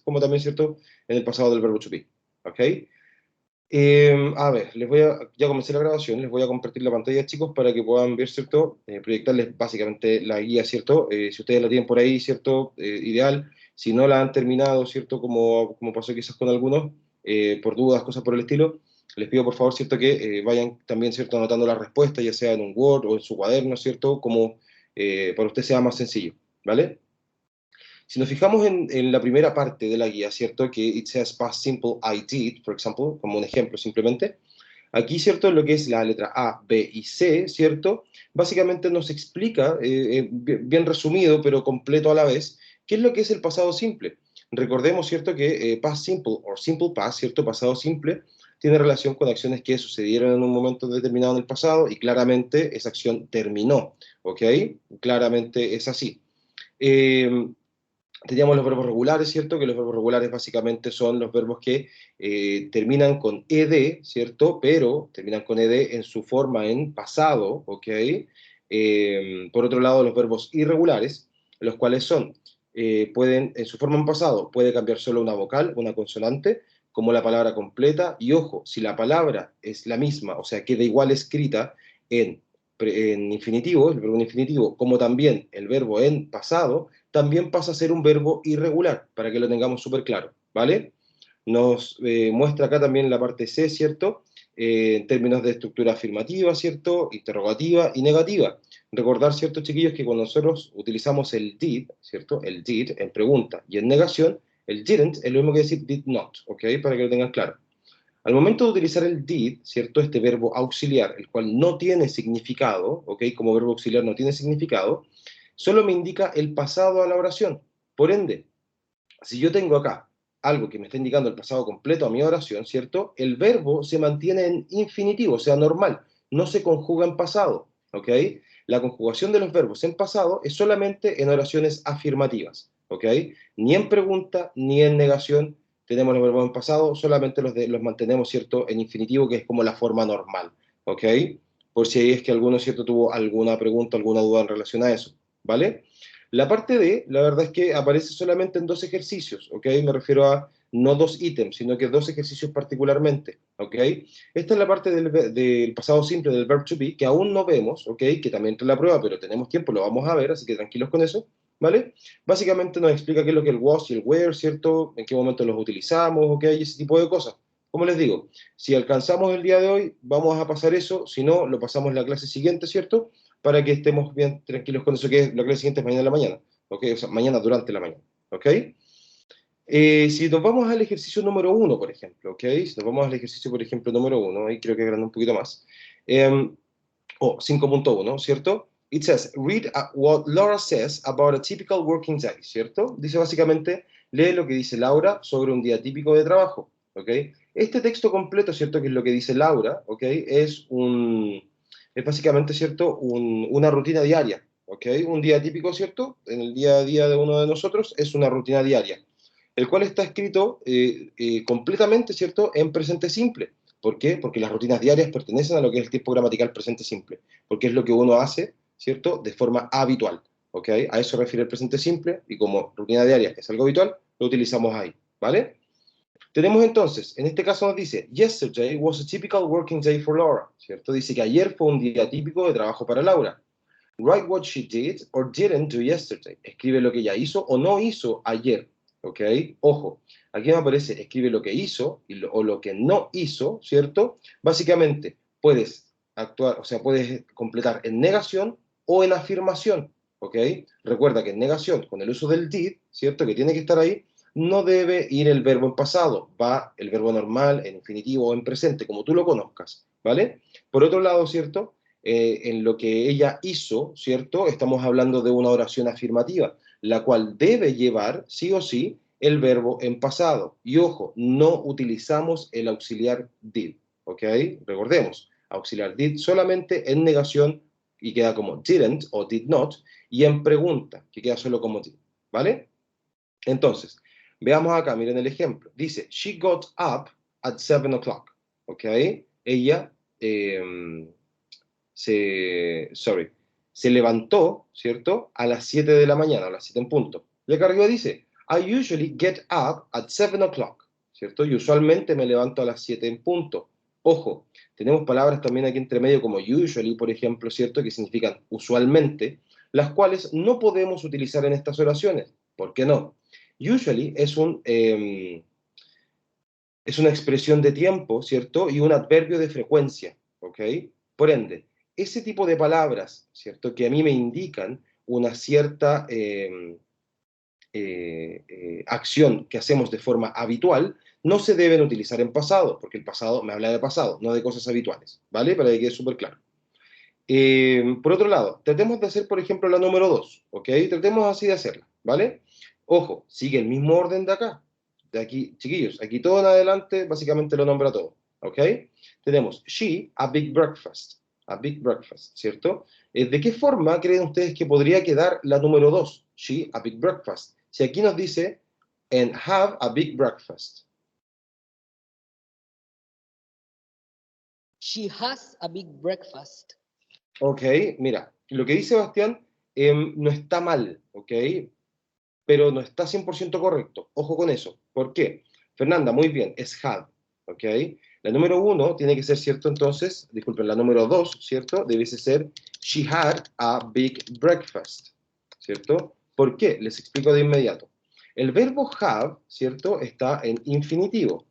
como también, ¿cierto?, en el pasado del verbo to be, ¿ok? A ver, ya comencé la grabación, les voy a compartir la pantalla, chicos, para que puedan ver, ¿cierto? Proyectarles básicamente la guía, ¿cierto? Si ustedes la tienen por ahí, ¿cierto? Ideal. Si no la han terminado, ¿cierto? Como pasó quizás con algunos, por dudas, cosas por el estilo, les pido por favor, ¿cierto? Que vayan también, ¿cierto? Anotando la respuesta, ya sea en un Word o en su cuaderno, ¿cierto? Como para usted sea más sencillo, ¿vale? Si nos fijamos en la primera parte de la guía, ¿cierto? Que it says past simple I did, por ejemplo, como un ejemplo simplemente. Aquí, ¿cierto? Lo que es la letra A, B y C, ¿cierto? Básicamente nos explica, bien resumido, pero completo a la vez, qué es lo que es el pasado simple. Recordemos, ¿cierto? Que past simple o simple past, ¿cierto? Pasado simple, tiene relación con acciones que sucedieron en un momento determinado en el pasado y claramente esa acción terminó, ¿ok? Claramente es así. Eh, Teníamos los verbos regulares, ¿cierto? Que los verbos regulares básicamente son los verbos que terminan con ed, ¿cierto? Pero terminan con ed en su forma en pasado, ¿ok? Por otro lado, los verbos irregulares, los cuales son, pueden, en su forma en pasado, puede cambiar solo una vocal, una consonante, como la palabra completa, y ojo, si la palabra es la misma, o sea, queda igual escrita en, en infinitivo, el verbo en infinitivo, como también el verbo en pasado, también pasa a ser un verbo irregular, para que lo tengamos súper claro, ¿vale? Nos muestra acá también la parte C, ¿cierto? En términos de estructura afirmativa, ¿cierto? Interrogativa y negativa. Recordar, ¿cierto, chiquillos, que cuando nosotros utilizamos el did, ¿cierto? El did en pregunta y en negación, el didn't es lo mismo que decir did not, ¿ok? Para que lo tengan claro. Al momento de utilizar el did, ¿cierto? Este verbo auxiliar, el cual no tiene significado, ¿ok? Como verbo auxiliar no tiene significado, solo me indica el pasado a la oración. Por ende, si yo tengo acá algo que me está indicando el pasado completo a mi oración, ¿cierto? El verbo se mantiene en infinitivo, o sea, normal, no se conjuga en pasado, ¿ok? La conjugación de los verbos en pasado es solamente en oraciones afirmativas, ¿ok? Ni en pregunta ni en negación tenemos los verbos en pasado, solamente los mantenemos, ¿cierto? En infinitivo, que es como la forma normal, ¿ok? Por si es que alguno, ¿cierto? Tuvo alguna pregunta, alguna duda en relación a eso, ¿vale? La parte D, la verdad es que aparece solamente en dos ejercicios, ¿ok? Me refiero a no dos ítems, sino que dos ejercicios particularmente, ¿ok? Esta es la parte del pasado simple, del verb to be, que aún no vemos, ¿ok? Que también entra en la prueba, pero tenemos tiempo, lo vamos a ver, así que tranquilos con eso, ¿vale? Básicamente nos explica qué es lo que el was y el where, ¿cierto? En qué momento los utilizamos, ¿ok? Y ese tipo de cosas. Como les digo, si alcanzamos el día de hoy, vamos a pasar eso, si no, lo pasamos en la clase siguiente, ¿cierto? Para que estemos bien tranquilos con eso, que es la clase siguiente es mañana en la mañana, ¿ok? O sea, mañana durante la mañana, ¿ok? Si nos vamos al ejercicio número uno, por ejemplo, ¿ok? Si nos vamos al ejercicio, por ejemplo, número uno, ahí creo que agranda un poquito más, o 5.1, ¿cierto? It says, read what Laura says about a typical working day, ¿cierto? Dice básicamente, lee lo que dice Laura sobre un día típico de trabajo, ¿ok? Este texto completo, ¿cierto? Que es lo que dice Laura, ¿ok? Es básicamente, ¿cierto? Una rutina diaria, ¿ok? Un día típico, ¿cierto? En el día a día de uno de nosotros es una rutina diaria, el cual está escrito completamente, ¿cierto? En presente simple. ¿Por qué? Porque las rutinas diarias pertenecen a lo que es el tiempo gramatical presente simple, porque es lo que uno hace, ¿cierto? De forma habitual, ¿ok? A eso refiere el presente simple y como rutina diaria es algo habitual, lo utilizamos ahí, ¿vale? Tenemos entonces, en este caso nos dice, yesterday was a typical working day for Laura, ¿cierto? Dice que ayer fue un día típico de trabajo para Laura. Write what she did or didn't do yesterday. Escribe lo que ella hizo o no hizo ayer, ¿ok? Ojo, aquí me aparece, escribe lo que hizo o lo que no hizo, ¿cierto? Básicamente, puedes actuar, o sea, puedes completar en negación o en afirmación, ¿ok? Recuerda que en negación, con el uso del did, ¿cierto? Que tiene que estar ahí, no debe ir el verbo en pasado, va el verbo normal, en infinitivo o en presente, como tú lo conozcas, ¿vale? Por otro lado, ¿cierto? En lo que ella hizo, ¿cierto? Estamos hablando de una oración afirmativa, la cual debe llevar, sí o sí, el verbo en pasado. Y ojo, no utilizamos el auxiliar did, ¿ok? Recordemos, auxiliar did solamente en negación y queda como didn't o did not, y en pregunta, que queda solo como did, ¿vale? Entonces, veamos acá, miren el ejemplo. Dice, she got up at 7 o'clock, ¿ok? Ella se levantó, ¿cierto? A las 7 de la mañana, a las 7 en punto. Y acá arriba dice, I usually get up at 7 o'clock, ¿cierto? Y usualmente me levanto a las 7 en punto. Ojo, tenemos palabras también aquí entre medio como usually, por ejemplo, ¿cierto? Que significan usualmente, las cuales no podemos utilizar en estas oraciones. ¿Por qué no? Usually es es una expresión de tiempo, ¿cierto? Y un adverbio de frecuencia, ¿ok? Por ende, ese tipo de palabras, ¿cierto? Que a mí me indican una cierta acción que hacemos de forma habitual, no se deben utilizar en pasado, porque el pasado me habla de pasado, no de cosas habituales, ¿vale? Para que quede súper claro. Por otro lado, tratemos de hacer, por ejemplo, la número 2, ¿ok? Tratemos así de hacerla, ¿vale? Ojo, sigue el mismo orden de acá. De aquí, chiquillos, aquí todo en adelante básicamente lo nombra todo, ¿ok? Tenemos she, a big breakfast, ¿cierto? ¿De qué forma creen ustedes que podría quedar la número 2? She, a big breakfast. Si aquí nos dice, and have a big breakfast. She has a big breakfast. Ok, mira, lo que dice Sebastián no está mal, ¿ok? Pero no está 100% correcto. Ojo con eso. ¿Por qué? Fernanda, muy bien, es had, ¿ok? La número 1 tiene que ser cierto entonces, disculpen, la número 2, ¿cierto? Debiese ser she had a big breakfast, ¿cierto? ¿Por qué? Les explico de inmediato. El verbo have, ¿cierto? Está en infinitivo,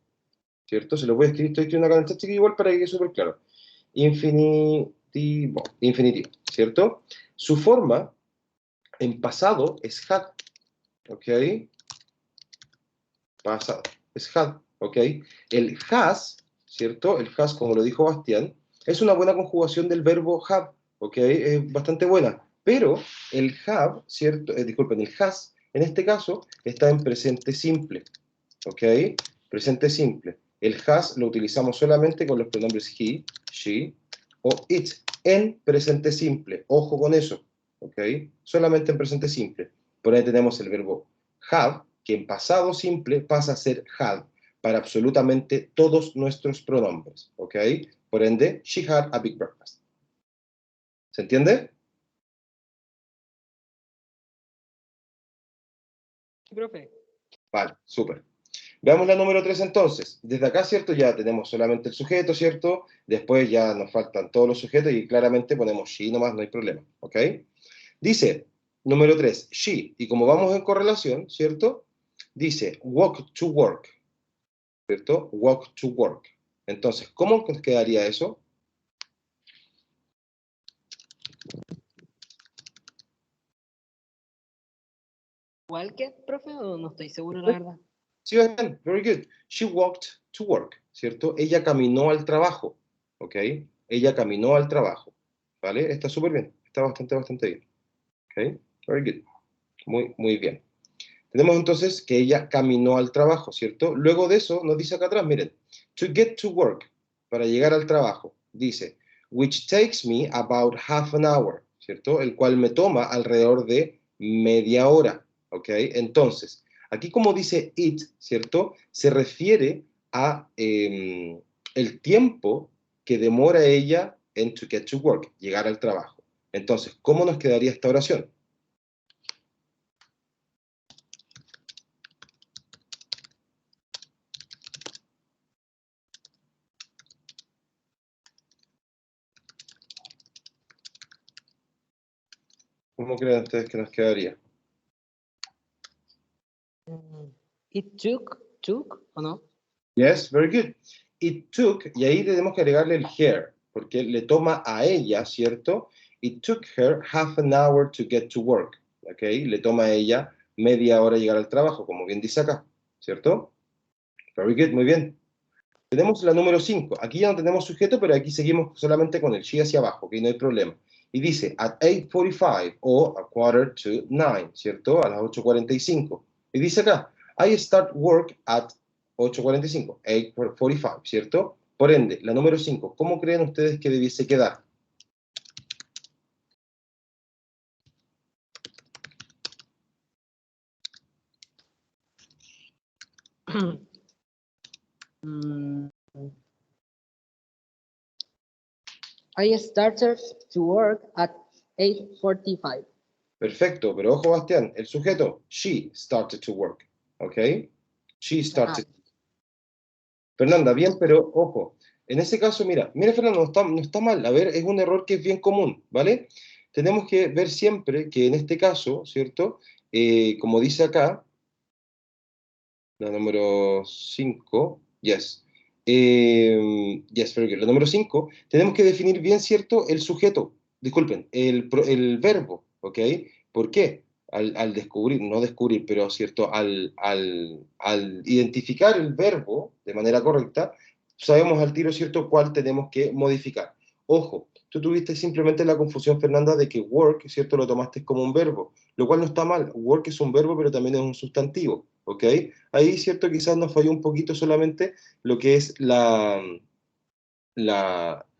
¿cierto? Se lo voy a escribir, estoy escribiendo acá en el chat igual para que quede súper claro. Infinitivo, ¿cierto? Su forma en pasado es had, ¿ok? Pasado, es had, ¿ok? El has, ¿cierto? El has, como lo dijo Bastián, es una buena conjugación del verbo have, ¿ok? Es bastante buena, pero el have, ¿cierto? Disculpen, el has, en este caso, está en presente simple, ¿ok? Presente simple. El has lo utilizamos solamente con los pronombres he, she o it, en presente simple. Ojo con eso, ¿ok? Solamente en presente simple. Por ahí tenemos el verbo have, que en pasado simple pasa a ser had para absolutamente todos nuestros pronombres, ¿ok? Por ende, she had a big breakfast. ¿Se entiende? Sí, profe. Vale, súper. Veamos la número 3 entonces. Desde acá, ¿cierto? Ya tenemos solamente el sujeto, ¿cierto? Después ya nos faltan todos los sujetos y claramente ponemos she nomás, no hay problema, ¿ok? Dice, número 3, she, y como vamos en correlación, ¿cierto? Dice, walk to work, ¿cierto? Walk to work. Entonces, ¿cómo quedaría eso? ¿Igual que, profe? O no estoy seguro, la verdad. Sí, bien, very good. She walked to work, ¿cierto? Ella caminó al trabajo, ¿ok? Ella caminó al trabajo, ¿vale? Está súper bien, está bastante bien, ¿ok? Very good, muy bien. Tenemos entonces que ella caminó al trabajo, ¿cierto? Luego de eso nos dice acá atrás, miren, to get to work, para llegar al trabajo, dice, which takes me about half an hour, ¿cierto? El cual me toma alrededor de media hora, ¿ok? Entonces, aquí como dice it, ¿cierto? Se refiere a el tiempo que demora ella en to get to work, llegar al trabajo. Entonces, ¿cómo nos quedaría esta oración? ¿Cómo creen ustedes que nos quedaría? It took, ¿o no? Yes, very good. It took, y ahí tenemos que agregarle el her, porque le toma a ella, ¿cierto? It took her half an hour to get to work, ¿ok? Le toma a ella media hora llegar al trabajo, como bien dice acá, ¿cierto? Very good, muy bien. Tenemos la número 5. Aquí ya no tenemos sujeto, pero aquí seguimos solamente con el she hacia abajo, que no hay problema. Y dice, at 8:45 o a quarter to 9, ¿cierto? A las 8:45. Y dice acá, I start work at 8:45, 8:45, ¿cierto? Por ende, la número 5, ¿cómo creen ustedes que debiese quedar? I started to work at 8:45. Perfecto, pero ojo, Bastián, el sujeto, she started to work. ¿ok? She Ah, started. Fernanda, bien, pero ojo, en ese caso, mira Fernanda, no está mal, a ver, es un error que es bien común, ¿vale? Tenemos que ver siempre que en este caso, ¿cierto? Como dice acá, la número 5, yes. Yes, very good. La número 5, tenemos que definir bien, ¿cierto? El sujeto, disculpen, el verbo, ¿ok? ¿Por qué? Al descubrir, no descubrir, pero, ¿cierto? Al identificar el verbo de manera correcta, sabemos al tiro, ¿cierto?, cuál tenemos que modificar. Ojo, tú tuviste simplemente la confusión, Fernanda, de que work, ¿cierto?, lo tomaste como un verbo, lo cual no está mal. Work es un verbo, pero también es un sustantivo, ¿ok? Ahí, ¿cierto? Quizás nos falló un poquito solamente lo que es la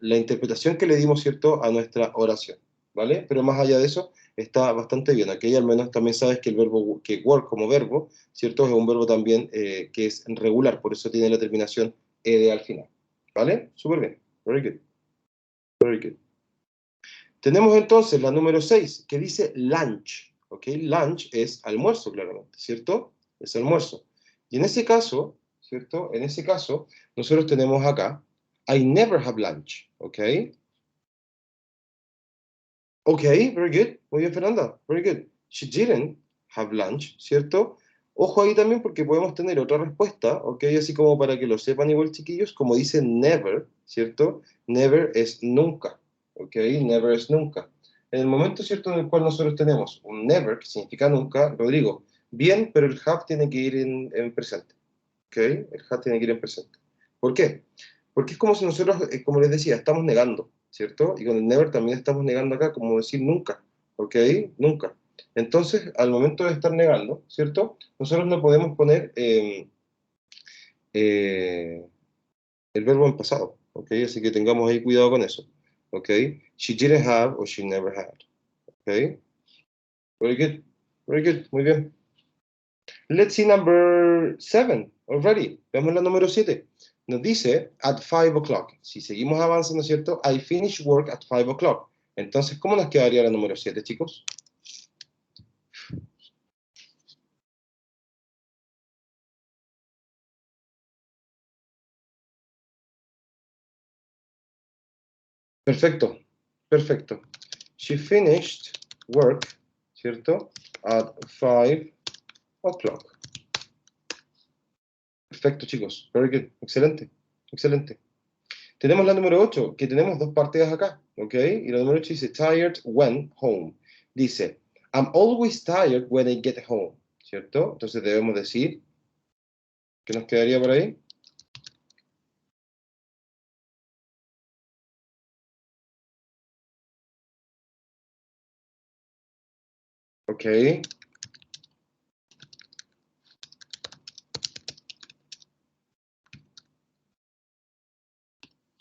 interpretación que le dimos, ¿cierto?, a nuestra oración, ¿vale? Pero más allá de eso, está bastante bien. Aquí al menos también sabes que el verbo, que work como verbo, ¿cierto?, es un verbo también que es regular, por eso tiene la terminación ed al final, ¿vale? Súper bien. Very good. Very good. Tenemos entonces la número 6, que dice lunch, ¿ok? Lunch es almuerzo, claramente, ¿cierto? Es almuerzo. Y en ese caso, ¿cierto? En ese caso, nosotros tenemos acá, I never have lunch, ¿ok? Ok, very good. Muy bien, Fernanda. Very good. She didn't have lunch, ¿cierto? Ojo ahí también porque podemos tener otra respuesta, ¿ok? Así como para que lo sepan igual, chiquillos, como dice never, ¿cierto? Never es nunca, ¿ok? Never es nunca. En el momento, ¿cierto?, en el cual nosotros tenemos un never, que significa nunca, Rodrigo, bien, pero el have tiene que ir en presente, ¿ok? El have tiene que ir en presente. ¿Por qué? Porque es como si nosotros, como les decía, estamos negando, ¿cierto? Y con el never también estamos negando acá, como decir nunca, ¿ok? Nunca. Entonces, al momento de estar negando, ¿cierto? Nosotros no podemos poner eh, el verbo en pasado, ¿ok? Así que tengamos ahí cuidado con eso, ¿ok? She didn't have o she never had, ¿ok? Very good, very good, muy bien. Let's see number 7 already. Veamos la número 7. Nos dice at 5 o'clock. Si seguimos avanzando, ¿cierto? I finish work at 5 o'clock. Entonces, ¿cómo nos quedaría la número 7, chicos? Perfecto, perfecto. She finished work, ¿cierto? At 5 o'clock. Perfecto, chicos. Very good. Excelente, excelente. Tenemos la número 8, que tenemos dos partidas acá, ¿ok? Y la número 8 dice, tired when home. Dice, I'm always tired when I get home, ¿cierto? Entonces debemos decir, ¿qué nos quedaría por ahí? Ok.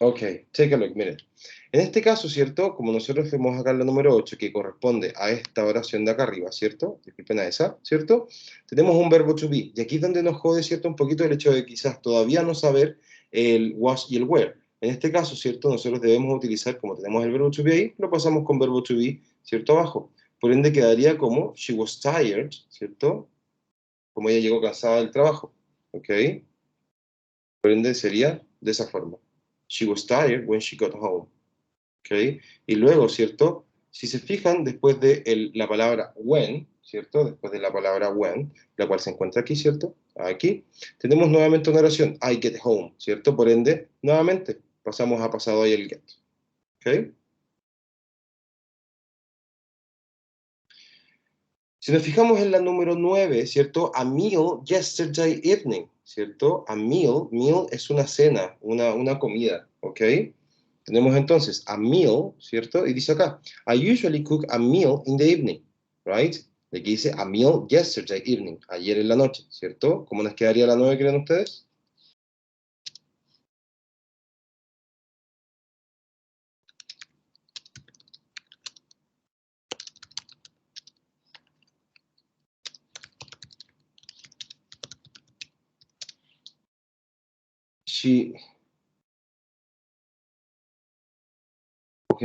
Ok, take a look, miren. En este caso, ¿cierto? Como nosotros vemos acá en la número 8, que corresponde a esta oración de acá arriba, ¿cierto? Disculpen a esa, ¿cierto? Tenemos un verbo to be. Y aquí es donde nos jode, ¿cierto? Un poquito el hecho de quizás todavía no saber el was y el were. En este caso, ¿cierto? Nosotros debemos utilizar, como tenemos el verbo to be ahí, lo pasamos con verbo to be, ¿cierto? Abajo. Por ende quedaría como she was tired, ¿cierto? Como ella llegó cansada del trabajo, ¿ok? Por ende sería de esa forma. She was tired when she got home. ¿Ok? Y luego, ¿cierto? Si se fijan, después de la palabra when, ¿cierto? Después de la palabra when, la cual se encuentra aquí, ¿cierto? Aquí, tenemos nuevamente una oración, I get home, ¿cierto? Por ende, nuevamente, pasamos a pasado ahí el get. ¿Ok? Si nos fijamos en la número 9, ¿cierto? A meal yesterday evening, ¿cierto? A meal es una cena, una comida, ¿ok? Tenemos entonces a meal, ¿cierto? Y dice acá, I usually cook a meal in the evening, right? De aquí dice a meal yesterday evening, ayer en la noche, ¿cierto? ¿Cómo nos quedaría la 9, creen ustedes? She, ¿ok?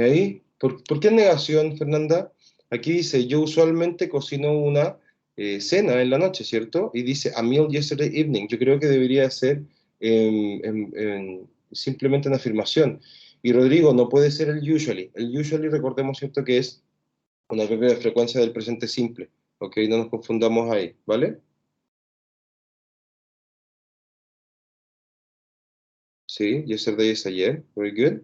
¿Por qué negación, Fernanda? Aquí dice, yo usualmente cocino una cena en la noche, ¿cierto? Y dice a meal yesterday evening. Yo creo que debería ser simplemente una afirmación. Y Rodrigo, no puede ser el usually. El usually, recordemos, ¿cierto? Que es una propia de frecuencia del presente simple. ¿Ok? No nos confundamos ahí, ¿vale? Sí, yesterday es ayer. Very good.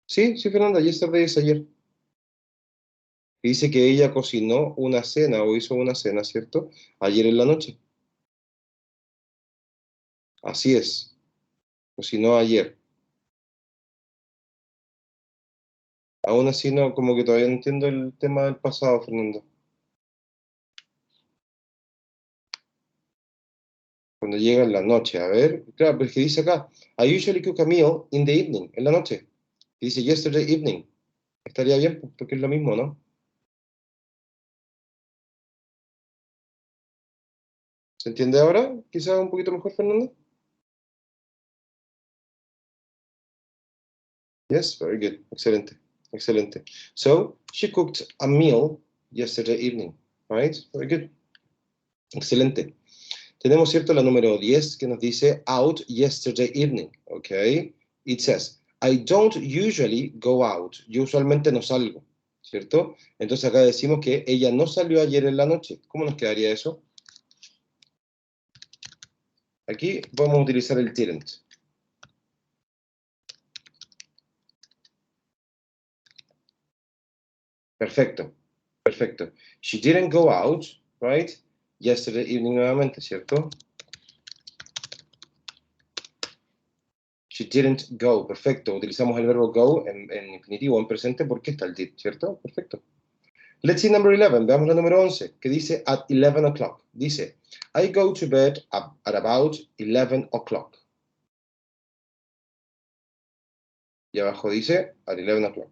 Sí, sí, Fernanda, yesterday es ayer. Y dice que ella cocinó una cena o hizo una cena, ¿cierto? Ayer en la noche. Así es. Cocinó ayer. Aún así, no, como que todavía no entiendo el tema del pasado, Fernando. Cuando llega en la noche, a ver, claro, pero es que dice acá, I usually cook a meal in the evening, en la noche. Y dice yesterday evening. Estaría bien, pues, porque es lo mismo, ¿no? ¿Se entiende ahora? Quizás un poquito mejor, Fernando. Yes, very good. Excelente, excelente. So, she cooked a meal yesterday evening, right? Very good. Excelente. Tenemos, ¿cierto?, la número 10 que nos dice out yesterday evening, ¿ok? It says, I don't usually go out. Yo usualmente no salgo, ¿cierto? Entonces acá decimos que ella no salió ayer en la noche. ¿Cómo nos quedaría eso? Aquí vamos a utilizar el didn't. Perfecto, perfecto. She didn't go out, right? Yesterday evening nuevamente, ¿cierto? She didn't go, perfecto. Utilizamos el verbo go en infinitivo, en presente, porque está el did, ¿cierto? Perfecto. Let's see number 11. Veamos la número 11, que dice at 11 o'clock. Dice, I go to bed at about 11 o'clock. Y abajo dice at 11 o'clock.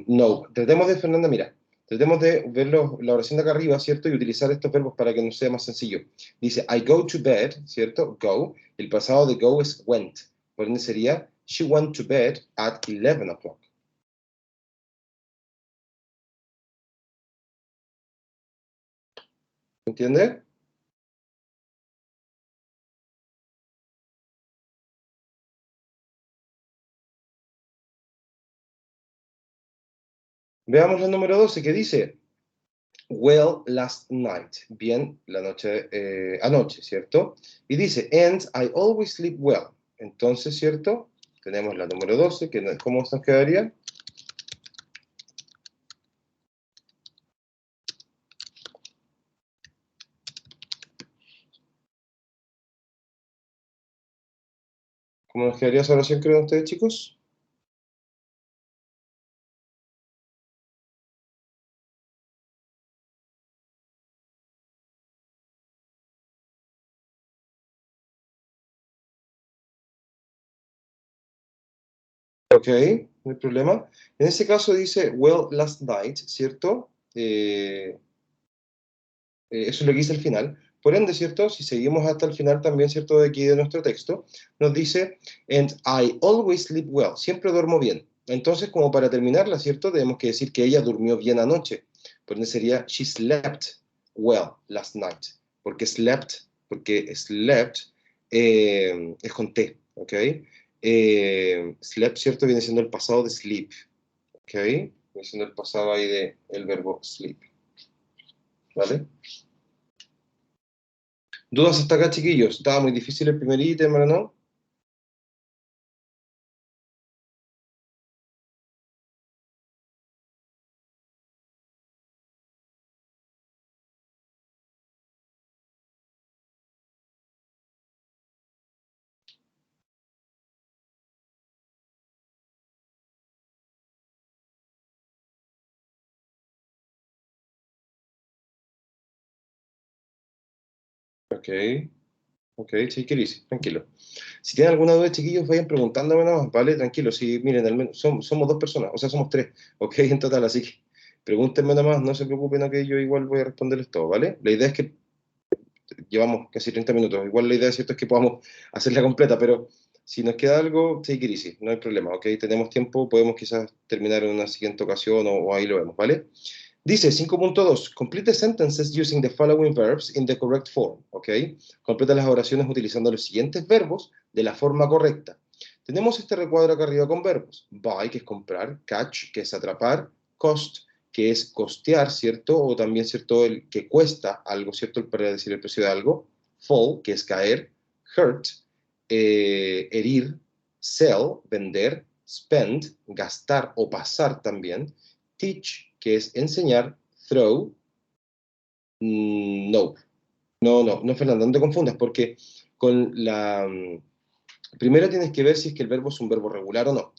No, tratemos de, Fernanda, mira, tratemos de ver la oración de acá arriba, ¿cierto? Y utilizar estos verbos para que nos sea más sencillo. Dice, I go to bed, ¿cierto? Go. El pasado de go es went. Por ende sería, she went to bed at 11 o'clock. ¿Entiende? Veamos la número 12 que dice, well last night. Bien, la noche, anoche, ¿cierto? Y dice, and I always sleep well. Entonces, ¿cierto? Tenemos la número 12, que ¿cómo nos quedaría? ¿Cómo nos quedaría esa oración, creen ustedes, chicos? Ok, no hay problema. En ese caso dice, well last night, ¿cierto? Eso es lo que dice al final. Por ende, ¿cierto? Si seguimos hasta el final también, ¿cierto? De aquí de nuestro texto, nos dice, and I always sleep well. Siempre duermo bien. Entonces, como para terminarla, ¿cierto? Tenemos que decir que ella durmió bien anoche. Por ende sería, she slept well last night. Porque slept es con T, ¿ok? Slept, ¿cierto? Viene siendo el pasado de sleep, ¿ok? Viene siendo el pasado ahí de el verbo sleep, ¿vale? ¿Dudas hasta acá, chiquillos? Estaba muy difícil el primer ítem, ¿no? Ok, ok, sí, Cris, tranquilo. Si tienen alguna duda, chiquillos, vayan preguntándome nada más, ¿vale? Tranquilo, si miren, al menos somos dos personas, o sea, somos tres, ok, en total, así que pregúntenme nada más, no se preocupen, que yo igual voy a responderles todo, ¿vale? La idea es que llevamos casi 30 minutos. Igual la idea, ¿cierto?, es que podamos hacerla completa, pero si nos queda algo, take it easy, no hay problema, ¿ok? Tenemos tiempo, podemos quizás terminar en una siguiente ocasión o ahí lo vemos, ¿vale? Dice 5.2, complete the sentences using the following verbs in the correct form, ¿ok? Completa las oraciones utilizando los siguientes verbos de la forma correcta. Tenemos este recuadro acá arriba con verbos. Buy, que es comprar, catch, que es atrapar, cost, que es costear, ¿cierto? O también, ¿cierto?, el que cuesta algo, ¿cierto?, para decir el precio de algo. Fall, que es caer, hurt, herir, sell, vender, spend, gastar o pasar también, teach, que es enseñar, throw, no, no, Fernanda, no te confundas, porque con la primero tienes que ver si es que el verbo es un verbo regular o no.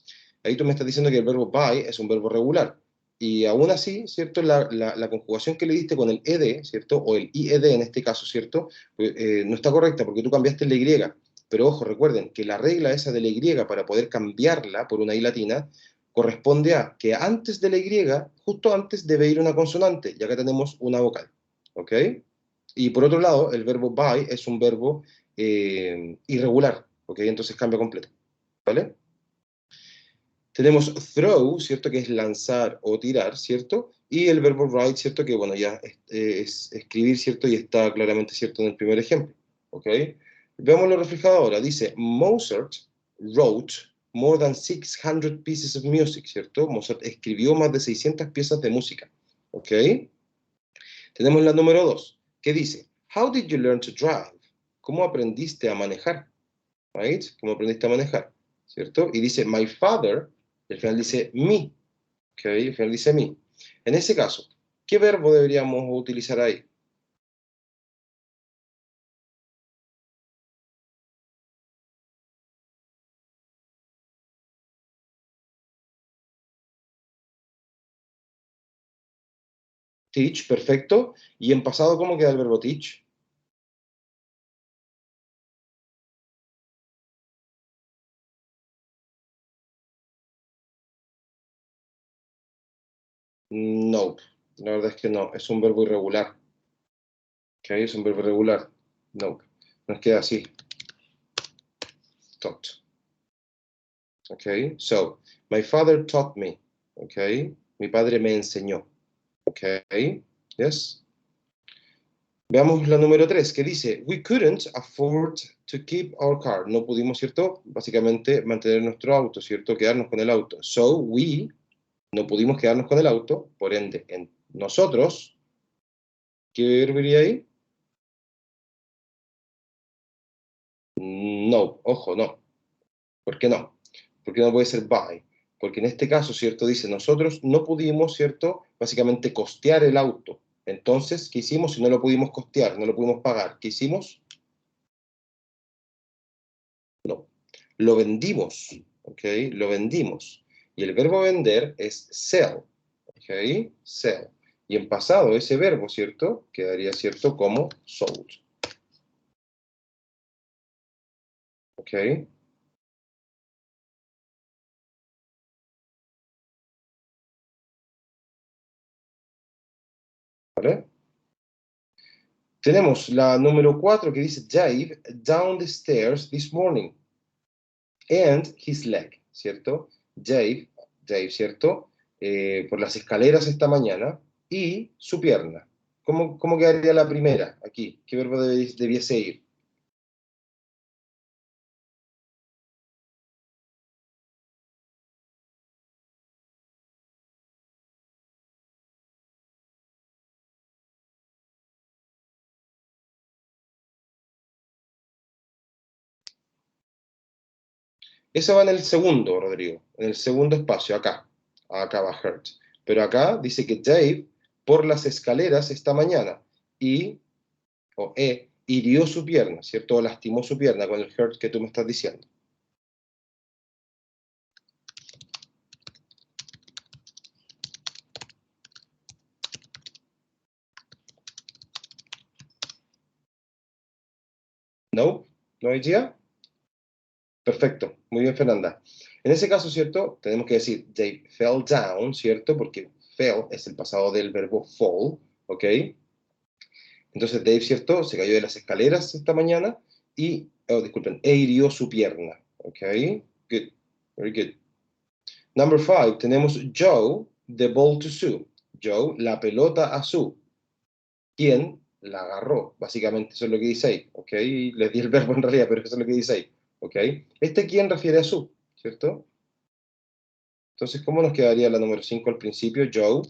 Ahí tú me estás diciendo que el verbo buy es un verbo regular. Y aún así, ¿cierto? La conjugación que le diste con el ed, ¿cierto? O el ied en este caso, ¿cierto? No está correcta porque tú cambiaste la y. Pero ojo, recuerden que la regla esa de la y para poder cambiarla por una i latina corresponde a que antes de la y, justo antes debe ir una consonante. Y acá tenemos una vocal. ¿Ok? Y por otro lado, el verbo buy es un verbo irregular. ¿Ok? Entonces cambia completo. ¿Vale? Tenemos throw, ¿cierto? Que es lanzar o tirar, ¿cierto? Y el verbo write, ¿cierto? Que, bueno, ya es escribir, ¿cierto? Y está claramente, ¿cierto?, en el primer ejemplo, ¿ok? Veámoslo reflejado ahora. Dice, Mozart wrote more than 600 pieces of music, ¿cierto? Mozart escribió más de 600 piezas de música, ¿ok? Tenemos la número 2, que dice, how did you learn to drive? ¿Cómo aprendiste a manejar? Right? ¿Cómo aprendiste a manejar? ¿Cierto? Y dice, my father, y al final dice me, ¿ok? Al final dice me. En ese caso, ¿qué verbo deberíamos utilizar ahí? Teach, perfecto. ¿Y en pasado cómo queda el verbo teach? No, la verdad es que no, es un verbo irregular. ¿Ok? Es un verbo irregular. No, nos queda así. Taught. ¿Ok? So, my father taught me. ¿Ok? Mi padre me enseñó. ¿Ok? Yes. Veamos la número 3 que dice, we couldn't afford to keep our car. No pudimos, ¿cierto? Básicamente mantener nuestro auto, ¿cierto? Quedarnos con el auto. So, we, no pudimos quedarnos con el auto, por ende, en nosotros, ¿qué verbo iría ahí? No, ojo, no. ¿Por qué no? Porque no puede ser by. Porque en este caso, ¿cierto? Dice, nosotros no pudimos, ¿cierto? Básicamente costear el auto. Entonces, ¿qué hicimos si no lo pudimos costear, no lo pudimos pagar? ¿Qué hicimos? No. Lo vendimos, ¿ok? Lo vendimos. Y el verbo vender es sell, ¿ok? Sell. Y en pasado ese verbo, ¿cierto? Quedaría, ¿cierto? Como sold. ¿Ok? ¿Vale? Tenemos la número 4 que dice Dave down the stairs this morning and his leg, ¿cierto? Dave, ¿cierto? Por las escaleras esta mañana y su pierna. ¿Cómo quedaría la primera aquí? ¿Qué verbo debiese ir? Eso va en el segundo, Rodrigo, en el segundo espacio, acá. Acá va Hurt. Pero acá dice que Dave, por las escaleras esta mañana, hirió su pierna, ¿cierto? O lastimó su pierna con el hurt que tú me estás diciendo. ¿No? ¿No idea? Perfecto. Muy bien, Fernanda. En ese caso, ¿cierto? Tenemos que decir Dave fell down, ¿cierto? Porque fell es el pasado del verbo fall, ¿ok? Entonces Dave, ¿cierto? Se cayó de las escaleras esta mañana y, oh, disculpen, e hirió su pierna. Ok, good, very good. Number 5, tenemos Joe, the ball to Sue. Joe, la pelota a Sue. ¿Quién la agarró? Básicamente eso es lo que dice ahí. Ok, les di el verbo en realidad, pero eso es lo que dice ahí. Ok, este quién refiere a Sue, ¿cierto? Entonces, ¿cómo nos quedaría la número 5 al principio? Joe.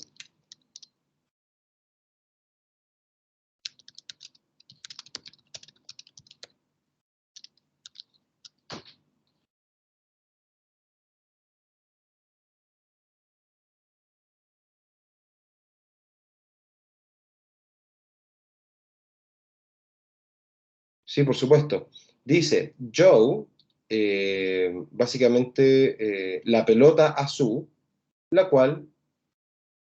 Sí, por supuesto. Dice, Joe, básicamente, la pelota a Sue, la cual,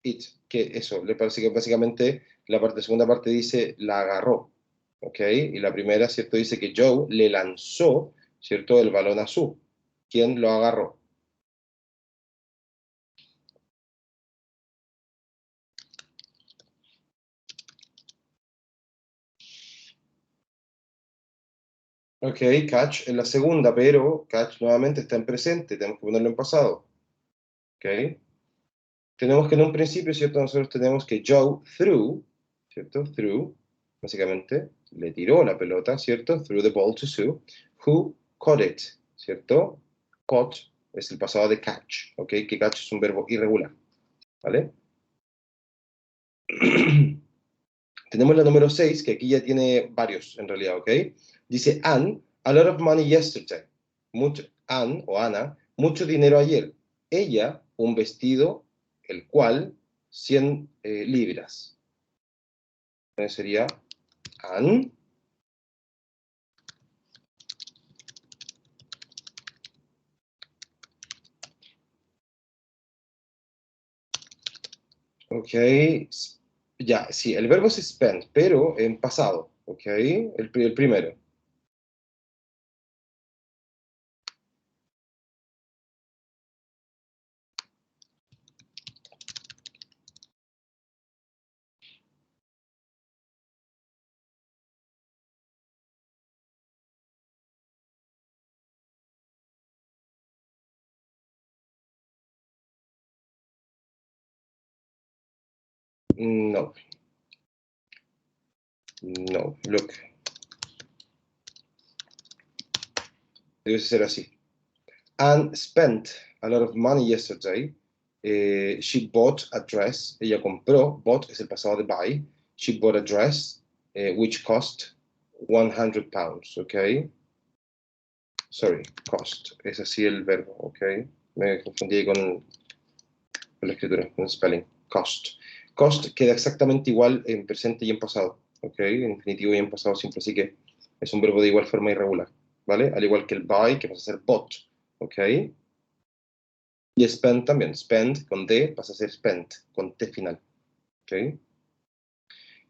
it, que eso, le parece que básicamente la parte, segunda parte dice, la agarró, ¿ok? Y la primera, ¿cierto? Dice que Joe le lanzó, ¿cierto? El balón a Sue. ¿Quién lo agarró? Ok, catch en la segunda, pero catch nuevamente está en presente, tenemos que ponerlo en pasado, ¿ok? Tenemos que en un principio, ¿cierto? Nosotros tenemos que Joe threw, ¿cierto? Threw, básicamente, le tiró la pelota, ¿cierto? Threw the ball to Sue, who caught it, ¿cierto? Caught es el pasado de catch, ¿ok? Que catch es un verbo irregular, ¿vale? Tenemos la número 6, que aquí ya tiene varios, en realidad, ¿ok? Dice, Anne, a lot of money yesterday. Mucho, Anne, o Ana, mucho dinero ayer. Ella, un vestido, el cual, 100 libras. Entonces sería Anne. Ok. Ya, sí, el verbo es spend, pero en pasado. Ok. El primero. No. No. Look. Debe ser así. Anne spent a lot of money yesterday. She bought a dress. Ella compró. Bought es el pasado de buy. She bought a dress which cost 100 pounds. Ok. Sorry, cost. Es así el verbo. Ok. Me confundí con la escritura, con el spelling. Cost. Cost queda exactamente igual en presente y en pasado. Ok. En infinitivo y en pasado siempre. Así que es un verbo de igual forma irregular. ¿Vale? Al igual que el buy, que pasa a ser bought. Ok. Y spend también. Spend con D pasa a ser spent, con T final. ¿Ok?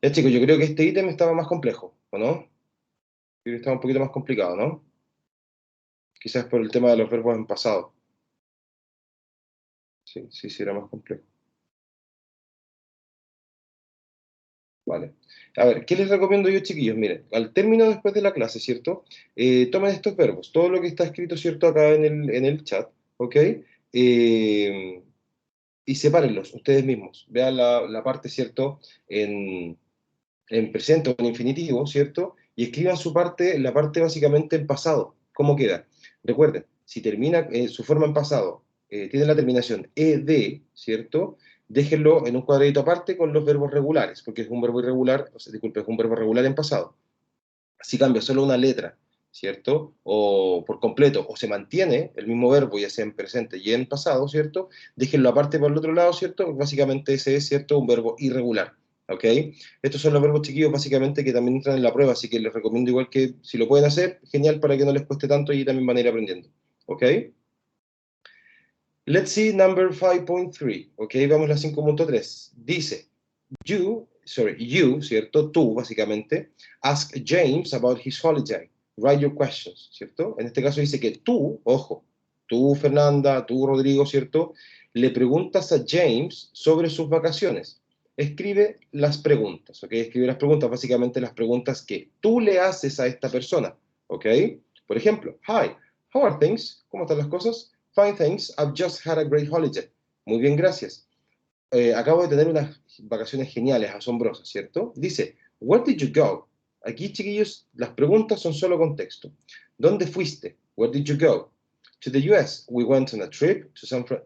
Ya chicos, yo creo que este ítem estaba más complejo, ¿o no? Creo que estaba un poquito más complicado, ¿no? Quizás por el tema de los verbos en pasado. Sí, sí, sí, era más complejo. Vale. A ver, ¿qué les recomiendo yo, chiquillos? Miren, al término después de la clase, ¿cierto? Tomen estos verbos, todo lo que está escrito, ¿cierto? Acá en el chat, ¿ok? Y sepárenlos ustedes mismos. Vean la parte, ¿cierto? En presente o en infinitivo, ¿cierto? Y escriban su parte, la parte básicamente en pasado. ¿Cómo queda? Recuerden, si termina su forma en pasado, tiene la terminación ed, ¿cierto? Déjenlo en un cuadradito aparte con los verbos regulares, porque es un verbo irregular, o sea, disculpe, es un verbo regular en pasado. Si cambia solo una letra, ¿cierto? O por completo, o se mantiene el mismo verbo, ya sea en presente y en pasado, ¿cierto? Déjenlo aparte por el otro lado, ¿cierto? Básicamente ese es, ¿cierto? Un verbo irregular, ¿ok? Estos son los verbos chiquillos, básicamente, que también entran en la prueba, así que les recomiendo igual que si lo pueden hacer, genial para que no les cueste tanto y también van a ir aprendiendo, ¿ok? Let's see number 5.3, ¿ok? Vamos a la 5.3. Dice, you, ¿cierto? Tú, básicamente, ask James about his holiday. Write your questions, ¿cierto? En este caso dice que tú, ojo, tú, Fernanda, tú, Rodrigo, ¿cierto? Le preguntas a James sobre sus vacaciones. escribe las preguntas, ¿ok? Escribe las preguntas, básicamente las preguntas que tú le haces a esta persona, ¿ok? Por ejemplo, hi, how are things? ¿Cómo están las cosas? Fine, thanks. I've just had a great holiday. Muy bien, gracias. Acabo de tener unas vacaciones geniales, asombrosas, ¿cierto? Dice, where did you go? Aquí, chiquillos, las preguntas son solo contexto. ¿Dónde fuiste? Where did you go? To the US, we went on a trip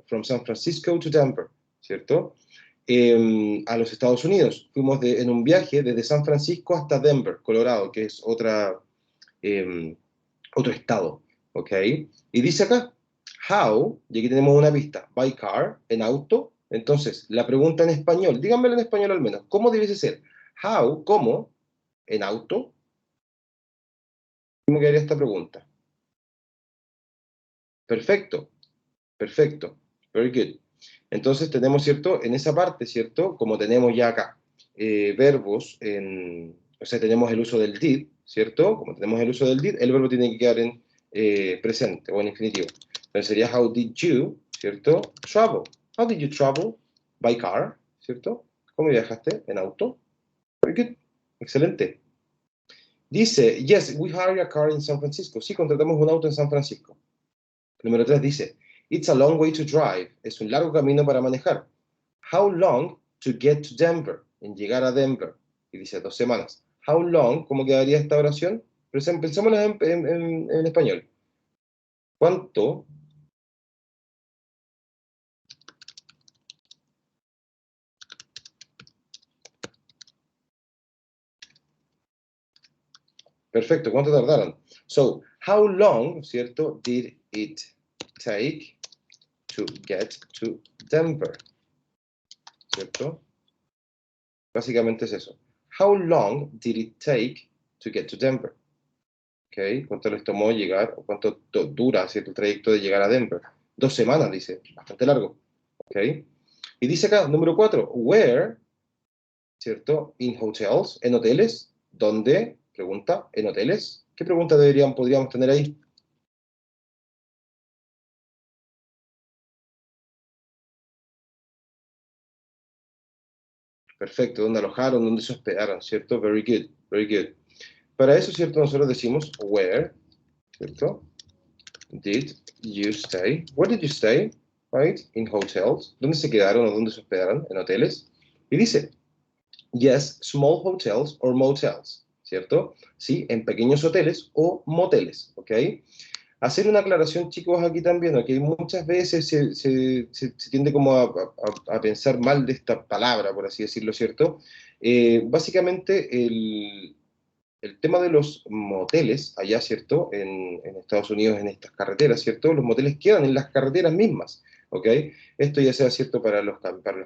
from San Francisco to Denver, ¿cierto? A los Estados Unidos, fuimos en un viaje desde San Francisco hasta Denver, Colorado, que es otro estado, ¿ok? Y dice acá, how, y aquí tenemos una pista, by car, en auto. Entonces, la pregunta en español, díganmelo en español al menos, ¿cómo debiese ser? How, ¿cómo? En auto. ¿Cómo quedaría esta pregunta? Perfecto, perfecto, very good. Entonces tenemos, ¿cierto? En esa parte, ¿cierto? Como tenemos ya acá verbos, o sea, tenemos el uso del did, ¿cierto? Como tenemos el uso del did, el verbo tiene que quedar en presente o en infinitivo. Entonces sería how did you, ¿cierto? Travel. How did you travel? By car, ¿cierto? ¿Cómo viajaste? En auto. Very good. Excelente. Dice, yes, we hired a car in San Francisco. Sí, contratamos un auto en San Francisco. Número 3 dice, it's a long way to drive. Es un largo camino para manejar. How long to get to Denver? En llegar a Denver. Y dice 2 semanas. How long, ¿cómo quedaría esta oración? Pensémosla en español. ¿Cuánto? Perfecto, ¿cuánto tardaron? So, how long, ¿cierto? Did it take to get to Denver? ¿Cierto? Básicamente es eso. How long did it take to get to Denver? ¿Ok? ¿Cuánto les tomó llegar, o cuánto dura, ¿cierto? El trayecto de llegar a Denver? 2 semanas, dice, bastante largo. ¿Ok? Y dice acá, número 4, where, ¿cierto? In hotels, en hoteles. ¿Dónde? Pregunta, ¿en hoteles? ¿Qué pregunta podríamos tener ahí? Perfecto, ¿dónde alojaron? ¿Dónde se hospedaron? ¿Cierto? Very good, very good. Para eso, ¿cierto? Nosotros decimos where, ¿cierto? Did you stay? Where did you stay? Right? In hotels. ¿Dónde se quedaron o dónde se hospedaron? En hoteles. Y dice, yes, small hotels or motels, ¿cierto? Sí, en pequeños hoteles o moteles, ¿ok? Hacer una aclaración, chicos, aquí también, ¿ok? Muchas veces se tiende como a pensar mal de esta palabra, por así decirlo, ¿cierto? Básicamente, el tema de los moteles, allá, ¿cierto? En Estados Unidos, en estas carreteras, ¿cierto? Los moteles quedan en las carreteras mismas, ¿ok? Esto ya sea, ¿cierto? Para los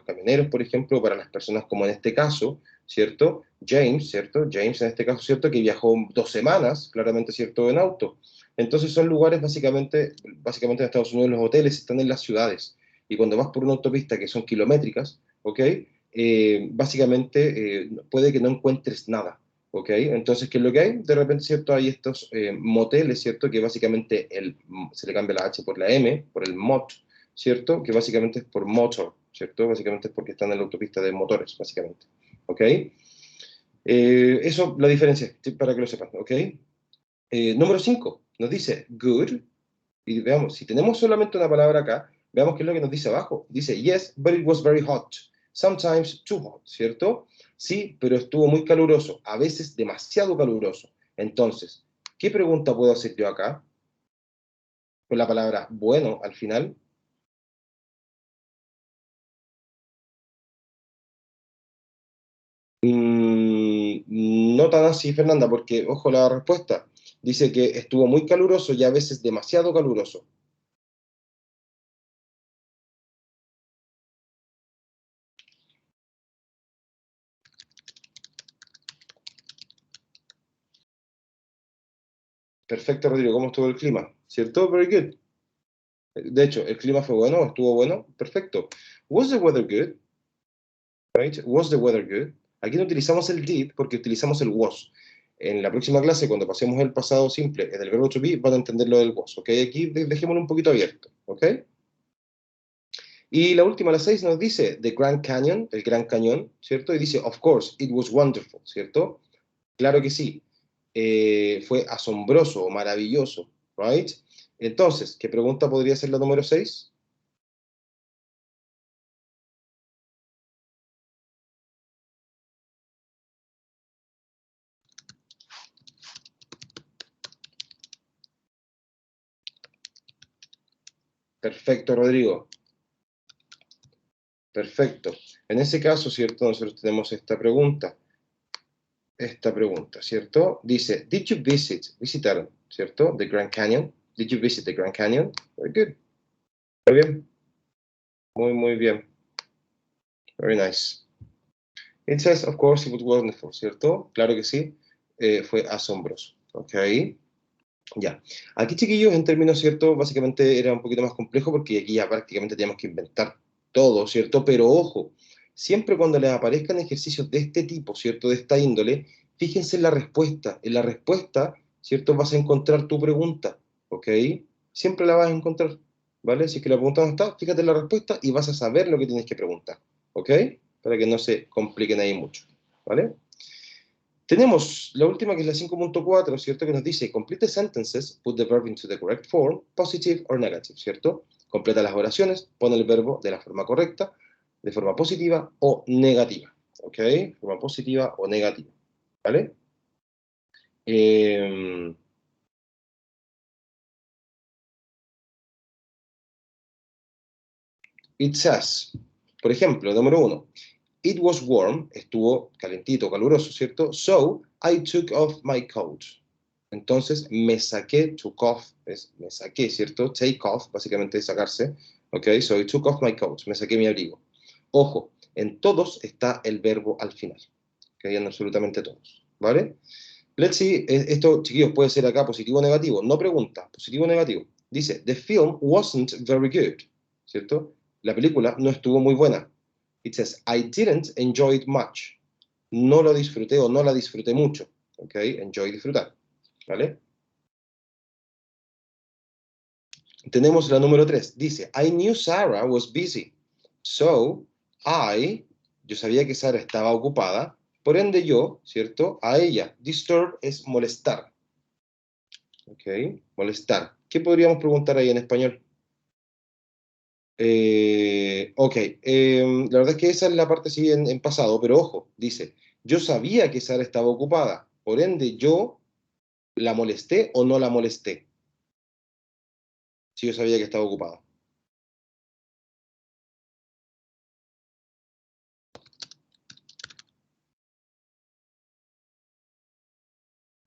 camioneros, por ejemplo, para las personas como en este caso, ¿cierto? James, ¿cierto? James en este caso, ¿cierto? Que viajó 2 semanas, claramente, ¿cierto? En auto. Entonces son lugares, básicamente en Estados Unidos los hoteles están en las ciudades. Y cuando vas por una autopista que son kilométricas, ¿ok? Básicamente puede que no encuentres nada. ¿Ok? Entonces, ¿qué es lo que hay? De repente, ¿cierto? Hay estos moteles, ¿cierto? Que básicamente se le cambia la H por la M, por el mot, ¿cierto? Que básicamente es por motor, ¿cierto? Básicamente es porque están en la autopista de motores, básicamente. ¿Ok? Eso, la diferencia, para que lo sepan, ¿ok? Número 5, nos dice good, y veamos, si tenemos solamente una palabra acá, veamos qué es lo que nos dice abajo. Dice, yes, but it was very hot. Sometimes too hot, ¿cierto? Sí, pero estuvo muy caluroso, a veces demasiado caluroso. Entonces, ¿qué pregunta puedo hacer yo acá? Con la palabra bueno al final. No tan así, Fernanda, porque, ojo, la respuesta dice que estuvo muy caluroso y a veces demasiado caluroso. Perfecto, Rodrigo, ¿cómo estuvo el clima? ¿Cierto? Very good. De hecho, el clima fue bueno, estuvo bueno, perfecto. Was the weather good? Right? Was the weather good? Aquí no utilizamos el did porque utilizamos el was. En la próxima clase, cuando pasemos el pasado simple del verbo to be, van a entender lo del was, ¿ok? Aquí dejémoslo un poquito abierto, ¿ok? Y la última, la 6, nos dice The Grand Canyon, el Gran Cañón, ¿cierto? Y dice, of course, it was wonderful, ¿cierto? Claro que sí. Fue asombroso o maravilloso, right? Entonces, ¿qué pregunta podría ser la número 6? Perfecto, Rodrigo. Perfecto. En ese caso, ¿cierto? Nosotros tenemos esta pregunta, ¿cierto? Dice, did you visitaron, ¿cierto? The Grand Canyon. Did you visit the Grand Canyon? Very good. Muy bien. Muy, muy bien. Very nice. It says, of course, it was wonderful, ¿cierto? Claro que sí. Fue asombroso. Ok. Ya. Aquí, chiquillos, en términos, ¿cierto? Básicamente era un poquito más complejo porque aquí ya prácticamente teníamos que inventar todo, ¿cierto? Pero ojo, siempre cuando les aparezcan ejercicios de este tipo, ¿cierto? De esta índole, fíjense en la respuesta. En la respuesta, ¿cierto? Vas a encontrar tu pregunta, ¿ok? Siempre la vas a encontrar, ¿vale? Si es que la pregunta no está, fíjate en la respuesta y vas a saber lo que tienes que preguntar, ¿ok? Para que no se compliquen ahí mucho, ¿vale? Tenemos la última que es la 5.4, ¿cierto? Que nos dice, complete sentences, put the verb into the correct form, positive or negative, ¿cierto? Completa las oraciones, pone el verbo de la forma correcta, de forma positiva o negativa, ¿ok? Forma positiva o negativa, ¿vale? It says, por ejemplo, número 1, it was warm, estuvo calentito, caluroso, ¿cierto? So, I took off my coat. Entonces, me saqué, took off, es me saqué, ¿cierto? Take off, básicamente es sacarse. Ok, so I took off my coat, me saqué mi abrigo. Ojo, en todos está el verbo al final. Ok, en absolutamente todos, ¿vale? Let's see, esto, chiquillos, puede ser acá positivo o negativo. No pregunta, positivo o negativo. Dice, the film wasn't very good, ¿cierto? La película no estuvo muy buena. It says, I didn't enjoy it much. No lo disfruté o no la disfruté mucho. Ok, enjoy, disfrutar. ¿Vale? Tenemos la número 3. Dice, I knew Sarah was busy. So, yo sabía que Sarah estaba ocupada. Por ende, yo, ¿cierto? A ella. Disturb es molestar. Ok, molestar. ¿Qué podríamos preguntar ahí en español? Ok, la verdad es que esa es la parte sí en pasado, pero ojo, dice, yo sabía que Sara estaba ocupada, por ende yo la molesté o no la molesté, si yo sabía que estaba ocupada.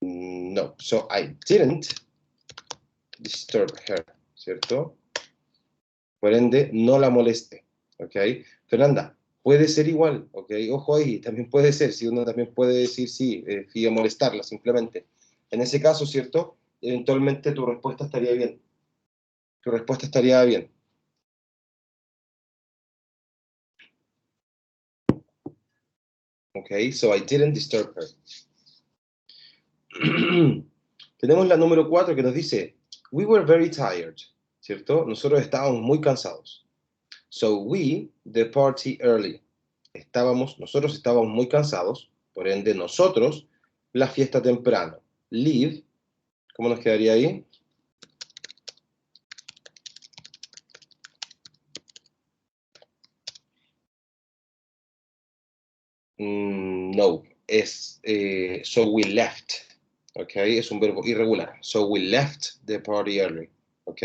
No, so I didn't disturb her, ¿cierto? Por ende, no la molesté, ¿ok? Fernanda, puede ser igual, ¿ok? Ojo ahí, también puede ser, si uno también puede decir sí, fui a molestarla simplemente. En ese caso, ¿cierto? Eventualmente tu respuesta estaría bien. Tu respuesta estaría bien. Ok, so I didn't disturb her. Tenemos la número 4 que nos dice, we were very tired, ¿cierto? Nosotros estábamos muy cansados. So we, the party early. Nosotros estábamos muy cansados, por ende nosotros, la fiesta temprano. Leave, ¿cómo nos quedaría ahí? No, es so we left, ¿ok? Es un verbo irregular. So we left the party early, ¿ok?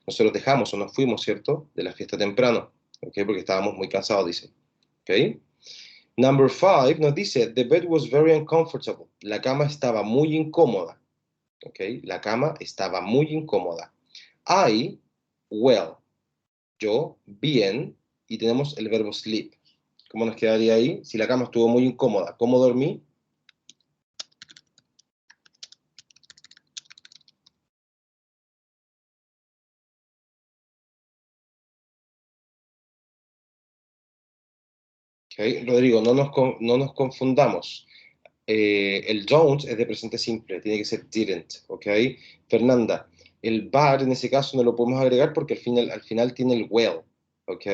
Nosotros dejamos o nos fuimos, ¿cierto? De la fiesta temprano, ¿ok? Porque estábamos muy cansados, dice, ¿ok? Number 5 nos dice, the bed was very uncomfortable. La cama estaba muy incómoda, ¿ok? La cama estaba muy incómoda. I, well, yo, bien, y tenemos el verbo sleep. ¿Cómo nos quedaría ahí? Si la cama estuvo muy incómoda, ¿cómo dormí? ¿Okay? Rodrigo, no nos confundamos. El don't es de presente simple, tiene que ser didn't, ¿ok? Fernanda, el bar en ese caso no lo podemos agregar porque al final tiene el well, ¿ok?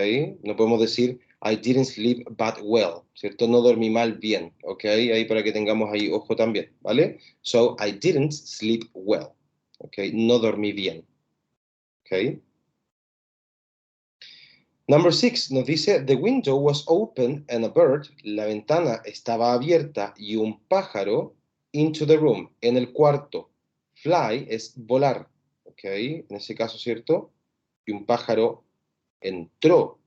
No podemos decir I didn't sleep but well, ¿cierto? No dormí mal bien, ¿ok? Ahí para que tengamos ahí ojo también, ¿vale? So, I didn't sleep well, ¿ok? No dormí bien, ¿ok? Number 6 nos dice, the window was open and a bird, la ventana estaba abierta y un pájaro into the room, en el cuarto. Fly es volar, ¿ok? En ese caso, ¿cierto? Y un pájaro entró,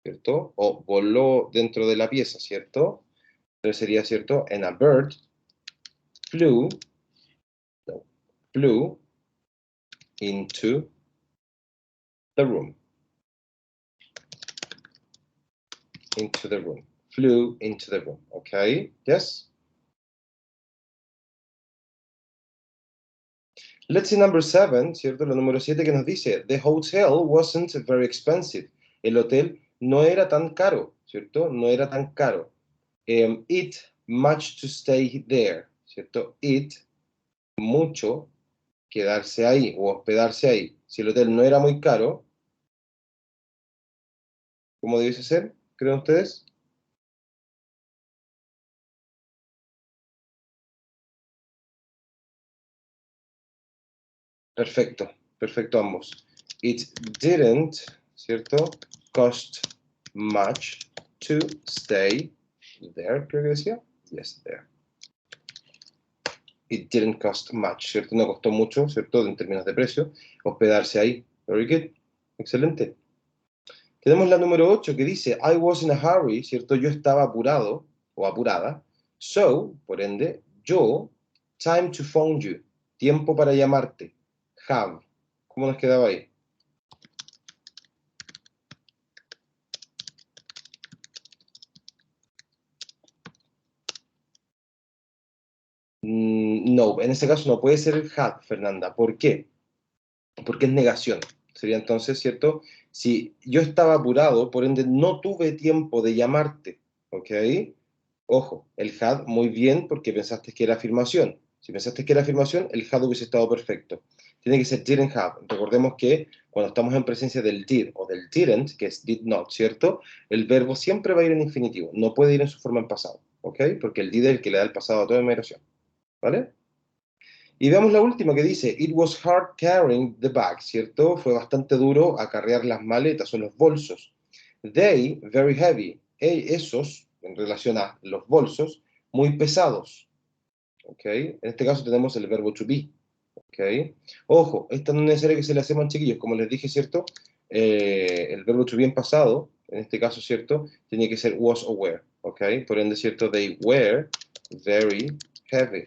¿cierto? O voló dentro de la pieza, ¿cierto? Entonces sería, ¿cierto? And a bird flew, no, flew into the room. Into the room. Flew into the room, ¿ok? Yes? Let's see number 7, ¿cierto? La número 7 que nos dice, the hotel wasn't very expensive. El hotel no era tan caro, ¿cierto? No era tan caro. It much to stay there, ¿cierto? It, mucho, quedarse ahí o hospedarse ahí. Si el hotel no era muy caro, ¿cómo debiese ser? ¿Creen ustedes? Perfecto, perfecto ambos. It didn't, ¿cierto? Cost much to stay there, creo que decía. Yes, there. It didn't cost much, ¿cierto? No costó mucho, ¿cierto? En términos de precio, hospedarse ahí. Very good. Excelente. Tenemos la número 8 que dice, I was in a hurry, ¿cierto? Yo estaba apurado o apurada. So, por ende, yo, time to phone you, tiempo para llamarte. Have. ¿Cómo nos quedaba ahí? No, en este caso no puede ser el had, Fernanda. ¿Por qué? Porque es negación. Sería entonces, ¿cierto? Si yo estaba apurado, por ende no tuve tiempo de llamarte, ¿ok? Ojo, el had muy bien porque pensaste que era afirmación. Si pensaste que era afirmación, el had hubiese estado perfecto. Tiene que ser didn't have. Recordemos que cuando estamos en presencia del did o del didn't, que es did not, ¿cierto? El verbo siempre va a ir en infinitivo, no puede ir en su forma en pasado, ¿ok? Porque el did es el que le da el pasado a toda migración, ¿vale? Y veamos la última que dice, it was hard carrying the bag, ¿cierto? Fue bastante duro acarrear las maletas o los bolsos. They, very heavy. Esos, en relación a los bolsos, muy pesados. ¿Ok? En este caso tenemos el verbo to be. ¿Ok? Ojo, esta no es necesario que se le hacemos chiquillos, como les dije, ¿cierto? El verbo to be en pasado, en este caso, ¿cierto? Tenía que ser was o were. ¿Ok? Por ende, ¿cierto? They were very heavy.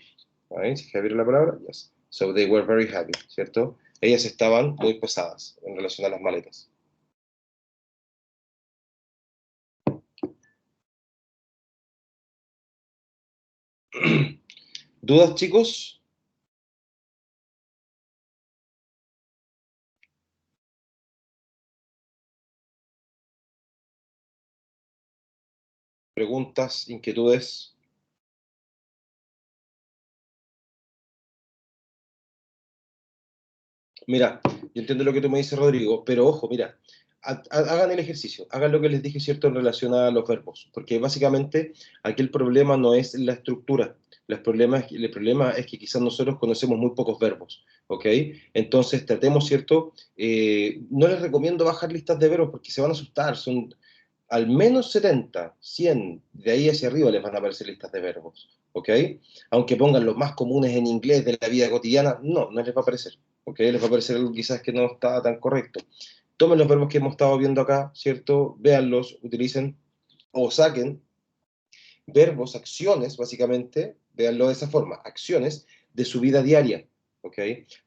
Right? Heavy era la palabra? Yes. So they were very heavy, ¿cierto? Ellas estaban muy pesadas en relación a las maletas. ¿Dudas, chicos? ¿Preguntas, inquietudes? Mira, yo entiendo lo que tú me dices, Rodrigo, pero ojo, mira, hagan el ejercicio, hagan lo que les dije, ¿cierto?, en relación a los verbos, porque básicamente aquí el problema no es la estructura, el problema es que quizás nosotros conocemos muy pocos verbos, ¿ok? Entonces tratemos, ¿cierto? No les recomiendo bajar listas de verbos porque se van a asustar, son al menos 70, 100, de ahí hacia arriba les van a aparecer listas de verbos, ¿ok? Aunque pongan los más comunes en inglés de la vida cotidiana, no les va a aparecer, ¿ok? Les va a aparecer algo quizás que no está tan correcto. Tomen los verbos que hemos estado viendo acá, ¿cierto? Véanlos, utilicen o saquen verbos, acciones, básicamente, véanlo de esa forma, acciones de su vida diaria, ¿ok?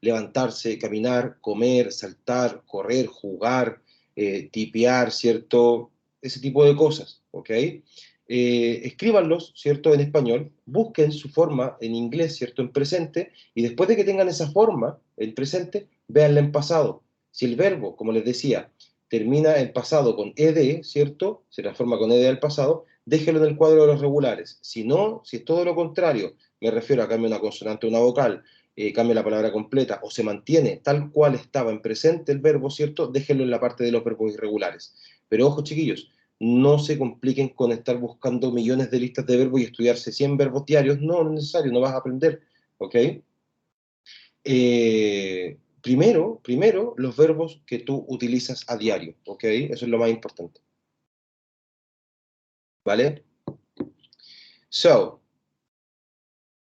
Levantarse, caminar, comer, saltar, correr, jugar, tipear, ¿cierto? Ese tipo de cosas, ¿ok? Escríbanlos, ¿cierto? En español, busquen su forma en inglés, ¿cierto? En presente, y después de que tengan esa forma en presente, véanla en pasado. Si el verbo, como les decía, termina en pasado con ed, ¿cierto? Se transforma con ed al pasado, déjelo en el cuadro de los regulares. Si no, si es todo lo contrario, me refiero a cambio una consonante o una vocal, cambia la palabra completa o se mantiene tal cual estaba en presente el verbo, ¿cierto? Déjenlo en la parte de los verbos irregulares. Pero ojo, chiquillos, no se compliquen con estar buscando millones de listas de verbos y estudiarse 100 verbos diarios. No, no es necesario, no vas a aprender, ¿ok? Primero, los verbos que tú utilizas a diario, ¿ok? Eso es lo más importante. ¿Vale? So,